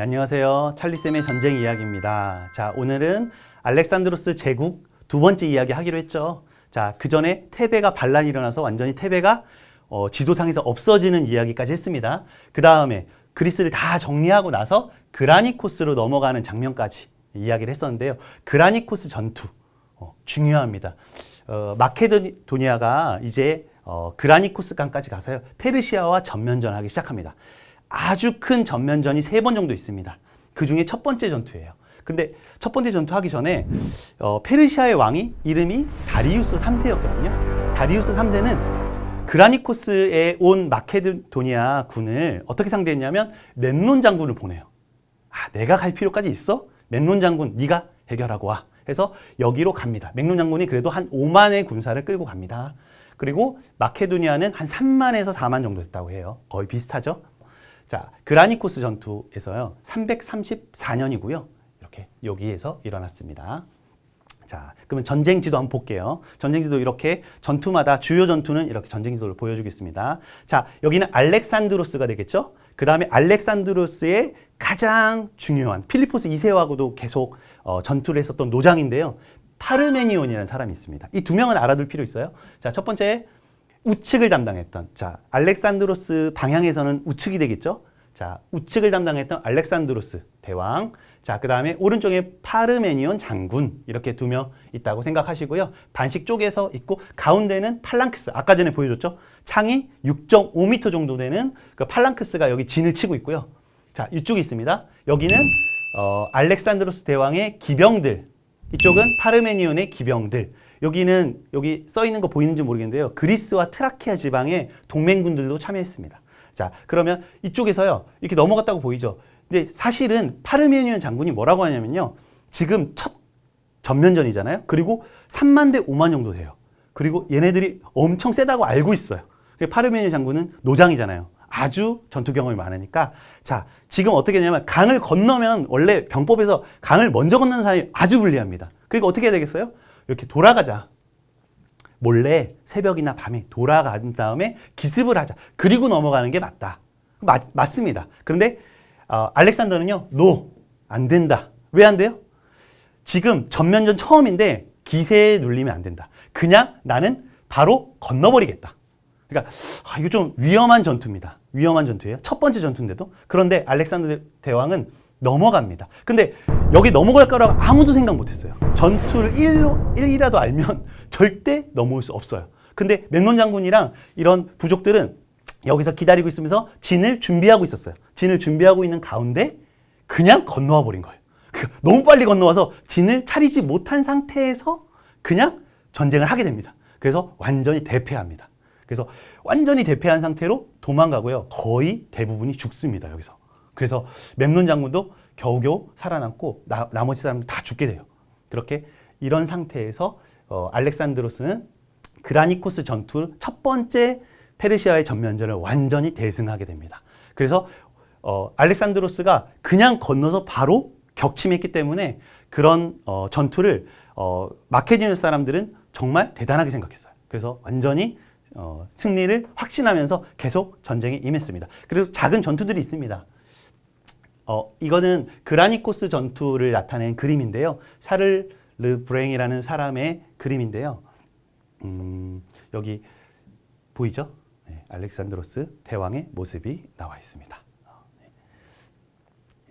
안녕하세요. 찰리쌤의 전쟁 이야기입니다. 자, 오늘은 알렉산드로스 제국 두 번째 이야기 하기로 했죠. 자, 그 전에 테베가 반란이 일어나서 완전히 테베가 지도상에서 없어지는 이야기까지 했습니다. 그 다음에 그리스를 다 정리하고 나서 그라니코스로 넘어가는 장면까지 이야기를 했었는데요. 그라니코스 전투 중요합니다. 마케도니아가 이제 그라니코스 강까지 가서요. 페르시아와 전면전을 하기 시작합니다. 아주 큰 전면전이 3번 정도 있습니다. 그 중에 첫 번째 전투예요. 근데 첫 번째 전투 하기 전에 페르시아의 왕이 이름이 다리우스 3세였거든요. 다리우스 3세는 그라니코스에 온 마케도니아 군을 어떻게 상대했냐면 멤논 장군을 보내요. 아, 내가 갈 필요까지 있어? 멤논 장군 네가 해결하고 와. 해서 여기로 갑니다. 멤논 장군이 그래도 한 5만의 군사를 끌고 갑니다. 그리고 마케도니아는 한 3만에서 4만 정도 됐다고 해요. 거의 비슷하죠? 자, 그라니코스 전투에서요. 334년이고요. 이렇게 여기에서 일어났습니다. 자, 그러면 전쟁지도 한번 볼게요. 전쟁지도 이렇게 전투마다 주요 전투는 이렇게 전쟁지도를 보여주겠습니다. 자, 여기는 알렉산드로스가 되겠죠? 그 다음에 알렉산드로스의 가장 중요한 필리포스 2세하고도 계속 전투를 했었던 노장인데요. 파르메니온이라는 사람이 있습니다. 이 두 명은 알아둘 필요 있어요. 자, 첫 번째 우측을 담당했던, 자, 알렉산드로스 방향에서는 우측이 되겠죠? 자, 우측을 담당했던 알렉산드로스 대왕. 자, 그 다음에 오른쪽에 파르메니온 장군. 이렇게 2명 있다고 생각하시고요. 반씩 쪼개서 있고, 가운데는 팔랑크스. 아까 전에 보여줬죠? 창이 6.5m 정도 되는 그 팔랑크스가 여기 진을 치고 있고요. 자, 이쪽이 있습니다. 여기는 알렉산드로스 대왕의 기병들. 이쪽은 파르메니온의 기병들. 여기는 여기 써 있는 거 보이는지 모르겠는데요. 그리스와 트라키아 지방의 동맹군들도 참여했습니다. 자, 그러면 이쪽에서요. 이렇게 넘어갔다고 보이죠. 근데 사실은 파르메니온 장군이 뭐라고 하냐면요. 지금 첫 전면전이잖아요. 그리고 3만 대 5만 정도 돼요. 그리고 얘네들이 엄청 세다고 알고 있어요. 파르메니온 장군은 노장이잖아요. 아주 전투 경험이 많으니까. 자, 지금 어떻게 되냐면 강을 건너면 원래 병법에서 강을 먼저 건너는 사람이 아주 불리합니다. 그러니까 어떻게 해야 되겠어요? 이렇게 돌아가자. 몰래 새벽이나 밤에 돌아간 다음에 기습을 하자. 그리고 넘어가는 게 맞다. 맞습니다. 그런데 알렉산더는요. 안 된다. 왜 안 돼요? 지금 전면전 처음인데 기세에 눌리면 안 된다. 그냥 나는 바로 건너버리겠다. 그러니까 이거 좀 위험한 전투입니다. 위험한 전투예요. 첫 번째 전투인데도. 그런데 알렉산더 대왕은 넘어갑니다. 근데 여기 넘어갈 거라고 아무도 생각 못했어요. 전투를 1이라도 알면 절대 넘어올 수 없어요. 근데 멤논 장군이랑 이런 부족들은 여기서 기다리고 있으면서 진을 준비하고 있었어요. 진을 준비하고 있는 가운데 그냥 건너와 버린 거예요. 너무 빨리 건너와서 진을 차리지 못한 상태에서 그냥 전쟁을 하게 됩니다. 그래서 완전히 대패합니다. 그래서 완전히 대패한 상태로 도망가고요. 거의 대부분이 죽습니다. 여기서. 그래서 멤논 장군도 겨우겨우 살아남고 나머지 사람들 다 죽게 돼요. 그렇게 이런 상태에서 알렉산드로스는 그라니코스 전투 첫 번째 페르시아의 전면전을 완전히 대승하게 됩니다. 그래서 알렉산드로스가 그냥 건너서 바로 격침했기 때문에 그런 전투를 마케도니아 사람들은 정말 대단하게 생각했어요. 그래서 완전히 승리를 확신하면서 계속 전쟁에 임했습니다. 그래서 작은 전투들이 있습니다. 이거는 그라니코스 전투를 나타낸 그림인데요. 샤를 르브랭이라는 사람의 그림인데요. 여기 보이죠? 네, 알렉산드로스 대왕의 모습이 나와 있습니다.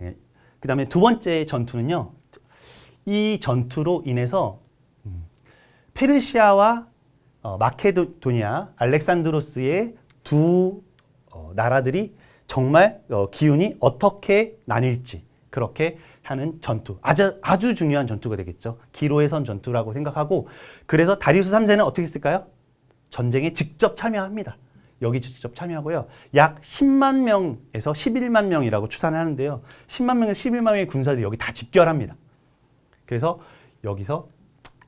네. 그 다음에 두 번째 전투는요. 이 전투로 인해서 페르시아와 마케도니아, 알렉산드로스의 두 나라들이 정말 기운이 어떻게 나뉠지 그렇게 하는 전투. 아주 중요한 전투가 되겠죠. 기로의 선 전투라고 생각하고 그래서 다리우스 3세는 어떻게 했을까요? 전쟁에 직접 참여합니다. 여기 직접 참여하고요. 약 10만 명에서 11만 명이라고 추산을 하는데요. 10만 명에서 11만 명의 군사들이 여기 다 집결합니다. 그래서 여기서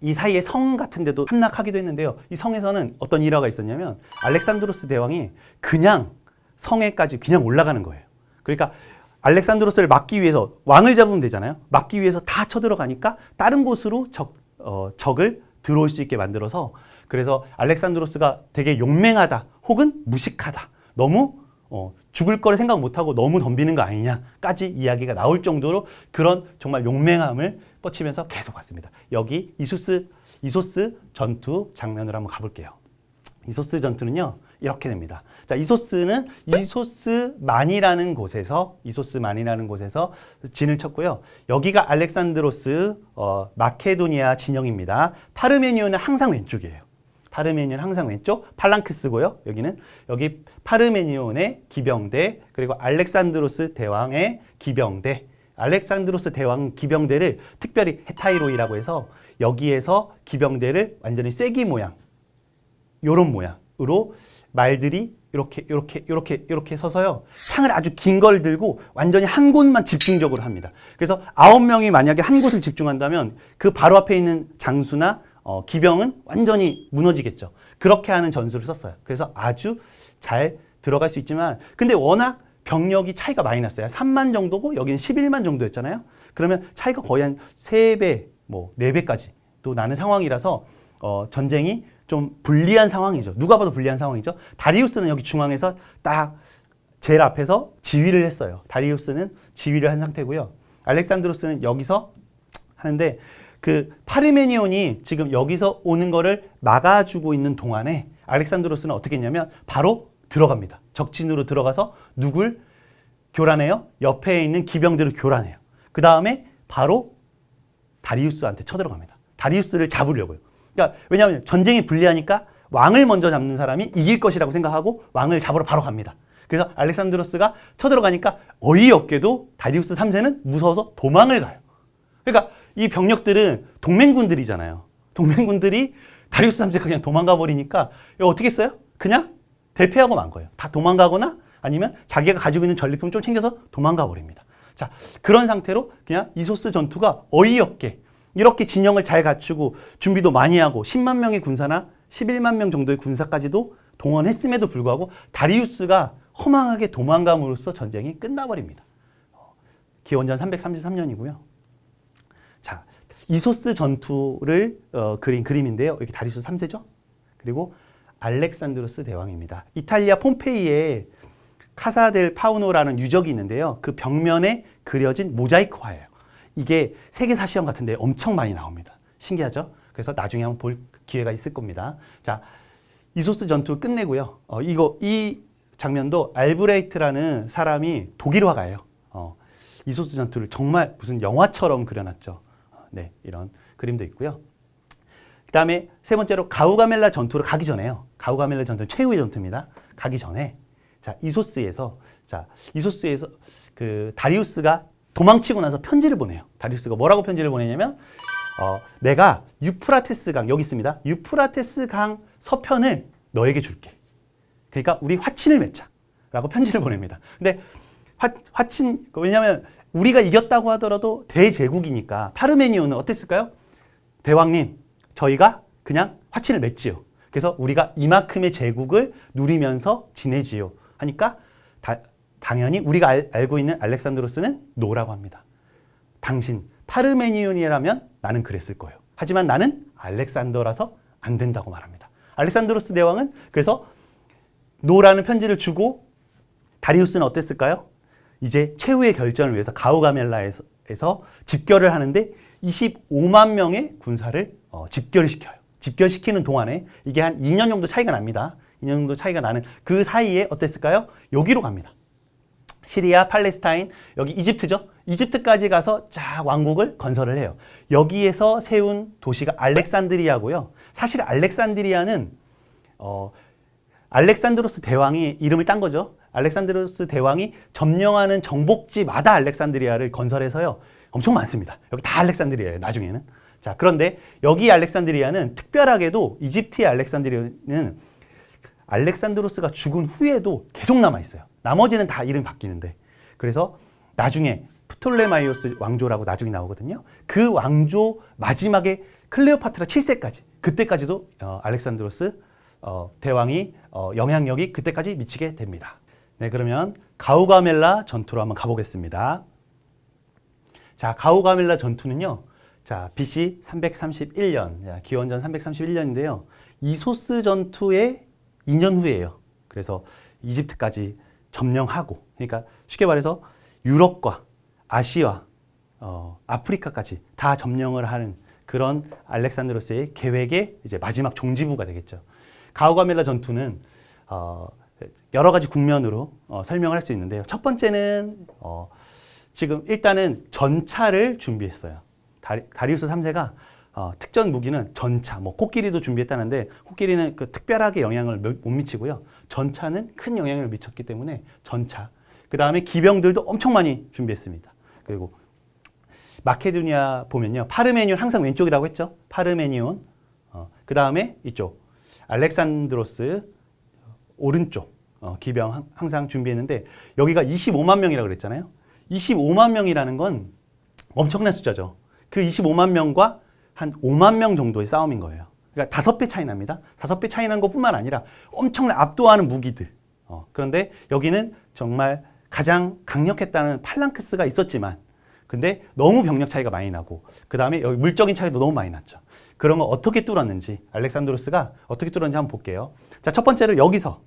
이 사이에 성 같은 데도 함락하기도 했는데요. 이 성에서는 어떤 일화가 있었냐면 알렉산드로스 대왕이 그냥 성에까지 그냥 올라가는 거예요. 그러니까 알렉산드로스를 막기 위해서 왕을 잡으면 되잖아요. 막기 위해서 다 쳐들어가니까 다른 곳으로 적을 들어올 수 있게 만들어서 그래서 알렉산드로스가 되게 용맹하다 혹은 무식하다 너무 죽을 거를 생각 못하고 너무 덤비는 거 아니냐까지 이야기가 나올 정도로 그런 정말 용맹함을 뻗치면서 계속 왔습니다. 여기 이소스 전투 장면으로 한번 가볼게요. 이소스 전투는요, 이렇게 됩니다. 자, 이소스는 이소스만이라는 곳에서 진을 쳤고요. 여기가 알렉산드로스 마케도니아 진영입니다. 파르메니온은 항상 왼쪽이에요. 파르메니온 항상 왼쪽, 팔랑크스고요. 여기 파르메니온의 기병대, 그리고 알렉산드로스 대왕의 기병대. 알렉산드로스 대왕 기병대를 특별히 헤타이로이라고 해서 여기에서 기병대를 완전히 쐐기 모양, 요런 모양으로 말들이 이렇게 서서요. 창을 아주 긴 걸 들고 완전히 한 곳만 집중적으로 합니다. 그래서 9명이 만약에 한 곳을 집중한다면 그 바로 앞에 있는 장수나 기병은 완전히 무너지겠죠. 그렇게 하는 전술을 썼어요. 그래서 아주 잘 들어갈 수 있지만 근데 워낙 병력이 차이가 많이 났어요. 3만 정도고 여기는 11만 정도였잖아요. 그러면 차이가 거의 한 3배, 뭐 4배까지 또 나는 상황이라서 전쟁이 좀 불리한 상황이죠. 누가 봐도 불리한 상황이죠. 다리우스는 여기 중앙에서 딱 제일 앞에서 지휘를 했어요. 다리우스는 지휘를 한 상태고요. 알렉산드로스는 여기서 하는데 그 파르메니온이 지금 여기서 오는 거를 막아주고 있는 동안에 알렉산드로스는 어떻게 했냐면 바로 들어갑니다. 적진으로 들어가서 누굴 교란해요? 옆에 있는 기병들을 교란해요. 그 다음에 바로 다리우스한테 쳐들어갑니다. 다리우스를 잡으려고요. 그러니까 왜냐하면 전쟁이 불리하니까 왕을 먼저 잡는 사람이 이길 것이라고 생각하고 왕을 잡으러 바로 갑니다. 그래서 알렉산드로스가 쳐들어가니까 어이없게도 다리우스 3세는 무서워서 도망을 가요. 그러니까 이 병력들은 동맹군들이잖아요. 동맹군들이 다리우스 3세가 그냥 도망가 버리니까 어떻게 했어요? 그냥 대피하고 만 거예요. 다 도망가거나 아니면 자기가 가지고 있는 전리품 좀 챙겨서 도망가 버립니다. 자, 그런 상태로 그냥 이소스 전투가 어이없게 이렇게 진영을 잘 갖추고 준비도 많이 하고 10만 명의 군사나 11만 명 정도의 군사까지도 동원했음에도 불구하고 다리우스가 허망하게 도망감으로써 전쟁이 끝나버립니다. 기원전 333년이고요. 자, 이소스 전투를 그린 그림인데요. 여기 다리우스 3세죠. 그리고 알렉산드로스 대왕입니다. 이탈리아 폼페이에 카사델 파우노라는 유적이 있는데요. 그 벽면에 그려진 모자이크 화예요. 이게 세계사 시험 같은데 엄청 많이 나옵니다. 신기하죠? 그래서 나중에 한번 볼 기회가 있을 겁니다. 자, 이소스 전투 끝내고요. 이 장면도 알브레이트라는 사람이 독일 화가예요. 이소스 전투를 정말 무슨 영화처럼 그려놨죠. 네, 이런 그림도 있고요. 그 다음에 세 번째로 가우가멜라 전투로 가기 전에요. 가우가멜라 전투는 최후의 전투입니다. 가기 전에 이소스에서 그 다리우스가 도망치고 나서 편지를 보내요. 다리우스가 뭐라고 편지를 보내냐면 내가 유프라테스 강 여기 있습니다. 유프라테스 강 서편을 너에게 줄게. 그러니까 우리 화친을 맺자 라고 편지를 보냅니다. 근데 화친 왜냐하면 우리가 이겼다고 하더라도 대제국이니까 파르메니온은 어땠을까요? 대왕님 저희가 그냥 화친을 맺지요. 그래서 우리가 이만큼의 제국을 누리면서 지내지요 하니까 당연히 우리가 알고 있는 알렉산드로스는 노라고 합니다. 당신 파르메니온이라면 나는 그랬을 거예요. 하지만 나는 알렉산더라서 안 된다고 말합니다. 알렉산드로스 대왕은 그래서 노라는 편지를 주고 다리우스는 어땠을까요? 이제 최후의 결전을 위해서 가우가멜라에서 집결을 하는데 25만 명의 군사를 집결을 시켜요. 집결시키는 동안에 이게 한 2년 정도 차이가 납니다. 2년 정도 차이가 나는 그 사이에 어땠을까요? 여기로 갑니다. 시리아, 팔레스타인, 여기 이집트죠. 이집트까지 가서 쫙 왕국을 건설을 해요. 여기에서 세운 도시가 알렉산드리아고요. 사실 알렉산드리아는 알렉산드로스 대왕이 이름을 딴 거죠. 알렉산드로스 대왕이 점령하는 정복지마다 알렉산드리아를 건설해서요. 엄청 많습니다. 여기 다 알렉산드리아예요. 나중에는. 자, 그런데 여기 알렉산드리아는 특별하게도 이집트의 알렉산드리아는 알렉산드로스가 죽은 후에도 계속 남아있어요. 나머지는 다 이름이 바뀌는데. 그래서 나중에 프톨레마이오스 왕조라고 나중에 나오거든요. 그 왕조 마지막에 클레오파트라 7세까지 그때까지도 알렉산드로스 대왕이 영향력이 그때까지 미치게 됩니다. 네, 그러면 가우가멜라 전투로 한번 가보겠습니다. 자, 가우가멜라 전투는요. 자, BC 331년, 기원전 331년인데요. 이소스 전투의 2년 후예요. 그래서 이집트까지 점령하고, 그러니까 쉽게 말해서 유럽과 아시아, 아프리카까지 다 점령을 하는 그런 알렉산드로스의 계획의 이제 마지막 종지부가 되겠죠. 가우가멜라 전투는 여러 가지 국면으로 설명을 할 수 있는데요. 첫 번째는 지금 일단은 전차를 준비했어요. 다리우스 3세가 특전 무기는 전차, 뭐 코끼리도 준비했다는데 코끼리는 그 특별하게 영향을 못 미치고요. 전차는 큰 영향을 미쳤기 때문에 전차. 그 다음에 기병들도 엄청 많이 준비했습니다. 그리고 마케도니아 보면요, 파르메니온 항상 왼쪽이라고 했죠. 파르메니온. 그 다음에 이쪽 알렉산드로스 오른쪽 기병 항상 준비했는데 여기가 25만 명이라고 그랬잖아요. 25만 명이라는 건 엄청난 숫자죠. 그 25만 명과 한 5만 명 정도의 싸움인 거예요. 그러니까 5배 차이 납니다. 5배 차이 난 것뿐만 아니라 엄청난 압도하는 무기들. 그런데 여기는 정말 가장 강력했다는 팔랑크스가 있었지만 근데 너무 병력 차이가 많이 나고 그 다음에 여기 물적인 차이도 너무 많이 났죠. 그런 거 어떻게 뚫었는지 알렉산드로스가 어떻게 뚫었는지 한번 볼게요. 자, 첫 번째로 여기서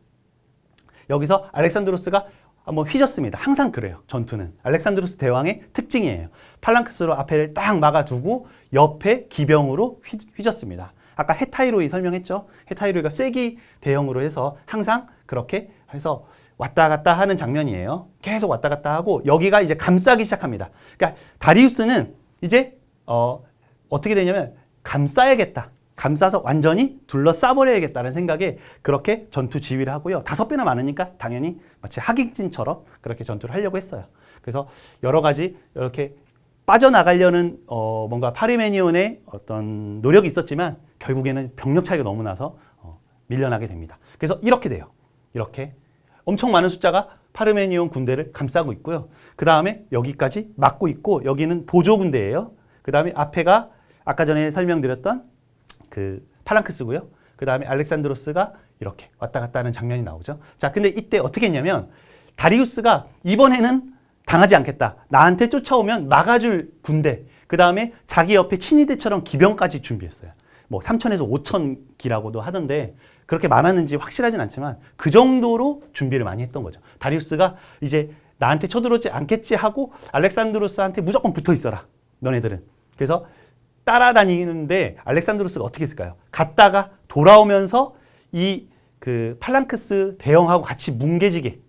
알렉산드로스가 한번 휘졌습니다. 항상 그래요. 전투는. 알렉산드로스 대왕의 특징이에요. 팔랑크스로 앞에를 딱 막아두고 옆에 기병으로 휘졌습니다. 아까 헤타이로이 설명했죠. 헤타이로이가 쐐기 대형으로 해서 항상 그렇게 해서 왔다 갔다 하는 장면이에요. 계속 왔다 갔다 하고 여기가 이제 감싸기 시작합니다. 그러니까 다리우스는 이제 어떻게 되냐면 감싸야겠다. 감싸서 완전히 둘러싸버려야겠다는 생각에 그렇게 전투 지휘를 하고요. 5배나 많으니까 당연히 마치 하객진처럼 그렇게 전투를 하려고 했어요. 그래서 여러 가지 이렇게 빠져나가려는 뭔가 파르메니온의 어떤 노력이 있었지만 결국에는 병력 차이가 너무 나서 밀려나게 됩니다. 그래서 이렇게 돼요. 이렇게 엄청 많은 숫자가 파르메니온 군대를 감싸고 있고요. 그 다음에 여기까지 막고 있고 여기는 보조 군대예요. 그 다음에 앞에가 아까 전에 설명드렸던 그 팔랑크스고요. 그 다음에 알렉산드로스가 이렇게 왔다 갔다 하는 장면이 나오죠. 자, 근데 이때 어떻게 했냐면 다리우스가 이번에는 당하지 않겠다. 나한테 쫓아오면 막아줄 군대. 그 다음에 자기 옆에 친위대처럼 기병까지 준비했어요. 뭐 3,000에서 5,000기라고도 하던데 그렇게 많았는지 확실하진 않지만 그 정도로 준비를 많이 했던 거죠. 다리우스가 이제 나한테 쳐들어오지 않겠지 하고 알렉산드로스한테 무조건 붙어 있어라. 너네들은. 그래서 따라다니는데 알렉산드로스가 어떻게 했을까요? 갔다가 돌아오면서 이 그 팔랑크스 대형하고 같이 뭉개지게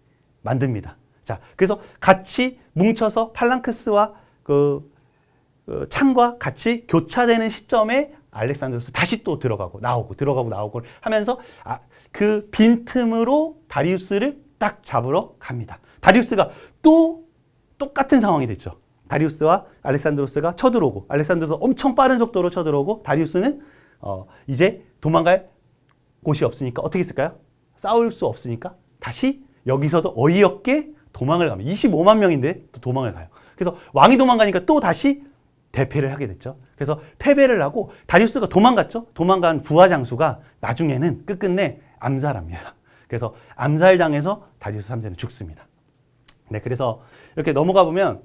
만듭니다. 자, 그래서 같이 뭉쳐서 팔랑크스와 그 창과 같이 교차되는 시점에 알렉산드로스 다시 또 들어가고 나오고 하면서 그 빈틈으로 다리우스를 딱 잡으러 갑니다. 다리우스가 또 똑같은 상황이 됐죠. 다리우스와 알렉산드로스가 쳐들어오고 알렉산드로스 엄청 빠른 속도로 쳐들어오고 다리우스는 이제 도망갈 곳이 없으니까 어떻게 했을까요? 싸울 수 없으니까 다시 여기서도 어이없게 도망을 갑니다. 25만 명인데 또 도망을 가요. 그래서 왕이 도망가니까 또 다시 대패를 하게 됐죠. 그래서 패배를 하고 다리우스가 도망갔죠. 도망간 부하 장수가 나중에는 끝끝내 암살합니다. 그래서 암살당해서 다리우스 3세는 죽습니다. 네, 그래서 이렇게 넘어가 보면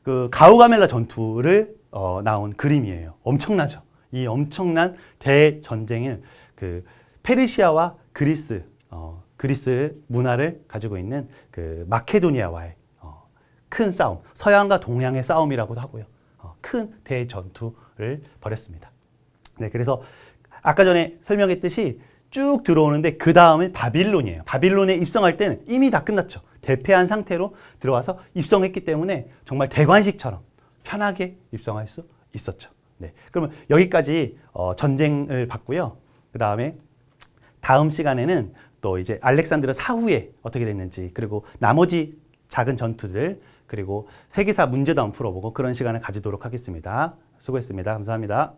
그 가우가멜라 전투를 나온 그림이에요. 엄청나죠. 이 엄청난 대전쟁을 그 페르시아와 그리스 문화를 가지고 있는 그 마케도니아와의 큰 싸움, 서양과 동양의 싸움이라고도 하고요. 큰 대전투를 벌였습니다. 네, 그래서 아까 전에 설명했듯이 쭉 들어오는데 그 다음은 바빌론이에요. 바빌론에 입성할 때는 이미 다 끝났죠. 대패한 상태로 들어와서 입성했기 때문에 정말 대관식처럼 편하게 입성할 수 있었죠. 네, 그러면 여기까지 전쟁을 봤고요. 그 다음에 다음 시간에는 또 이제 알렉산드로 사후에 어떻게 됐는지 그리고 나머지 작은 전투들 그리도 세계사 문제도 한번 풀어보고 그런 시간을 가지도록 하겠습니다. 수고했습니다. 감사합니다.